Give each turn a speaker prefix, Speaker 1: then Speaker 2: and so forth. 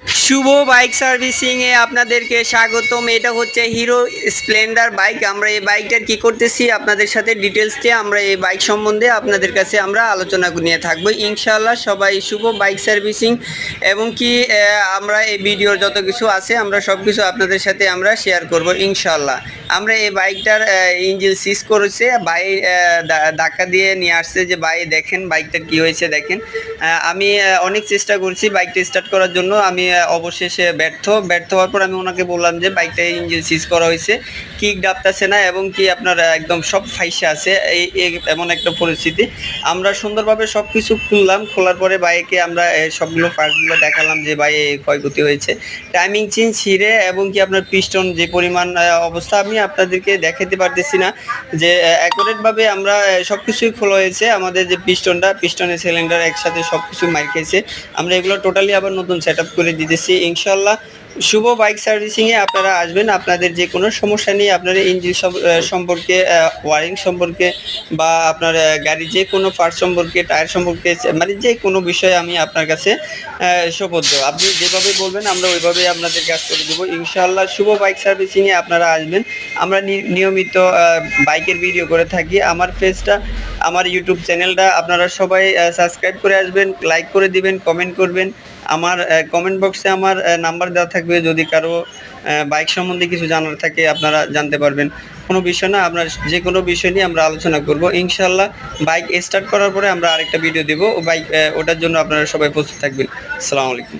Speaker 1: শুভ bike সার্ভিসিংয়ে আপনাদেরকে স্বাগতম। এটা হচ্ছে হিরো স্প্লেন্ডার বাইক। আমরা এই বাইকটার কি করতেছি আপনাদের সাথে ডিটেলসে আমরা এই বাইক সম্বন্ধে আপনাদের কাছে আমরা আলোচনা নিয়ে থাকবো ইনশাআল্লাহ। সবাই শুভ বাইক সার্ভিসিং এবং কি আমরা এই ভিডিওর যত কিছু আছে আমরা সব কিছু আপনাদের সাথে আমরা শেয়ার করব ইনশাআল্লাহ। আমরা এই বাইকটার ইঞ্জিন সিজ করেছে, ভাই ধাক্কা দিয়ে নিয়ে আসছে যে ভাই দেখেন বাইকটার কি হয়েছে দেখেন। আমি অনেক চেষ্টা করছি বাইকটা স্টার্ট করার জন্য, আমি অবশেষে ব্যর্থ হওয়ার পর আমি ওনাকে বললাম যে বাইকটা ইঞ্জিন সিজ করা হয়েছে, কিক ডাবতেছে না এবং কি আপনার একদম সব ফাইসে আছে এমন একটা পরিস্থিতি। আমরা সুন্দরভাবে সব কিছু খোলার পরে বাইকে আমরা সবগুলো পার্টসগুলো দেখালাম যে ভাই ক্ষয়ক্ষতি হয়েছে, টাইমিং চেঞ্জ ছিঁড়ে এবং কি আপনার পিস্টন যে পরিমাণ অবস্থা আমি আপনাদেরকে দেখাতে পারতেছি না যে অ্যাকুরেটভাবে আমরা সব কিছুই খোলা হয়েছে। আমাদের যে পিস্টনের সিলিন্ডার একসাথে সব কিছু মার খেয়েছে, আমরা এগুলো টোটালি আবার নতুন সেট আপ করে দিতেছি ইনশাল্লাহ। শুভ বাইক সার্ভিসিংয়ে আপনারা আসবেন, আপনাদের যে কোনো সমস্যা নেই, আপনার ইঞ্জিন সম্পর্কে, ওয়ারিং সম্পর্কে বা আপনার গাড়ির যে কোনো পার্ট সম্পর্কে, টায়ার সম্পর্কে, মানে যে কোনো বিষয়ে আমি আপনার কাছে সুপদ্ধ। আপনি যেভাবে বলবেন আমরা ওইভাবেই আপনাদের কাজ করে দেবো ইনশাআল্লাহ। শুভ বাইক সার্ভিসিংয়ে আপনারা আসবেন। আমরা নিয়মিত বাইকের ভিডিও করে থাকি। আমার পেজটা, আমার ইউটিউব চ্যানেলটা আপনারা সবাই সাবস্ক্রাইব করে আসবেন, লাইক করে দিবেন, কমেন্ট করবেন। আমার কমেন্ট বক্সে আমার নাম্বার দেওয়া থাকবে, যদি কারো বাইক সম্বন্ধে কিছু জানার থাকে আপনারা জানতে পারবেন। কোনো বিষয় না, আপনার যে কোনো বিষয় নিয়ে আমরা আলোচনা করব ইনশাআল্লাহ। বাইক স্টার্ট করার পরে আমরা আরেকটা ভিডিও দেবো, বাইক ওটার জন্য আপনারা সবাই প্রস্তুত থাকবেন। আসসালামু আলাইকুম।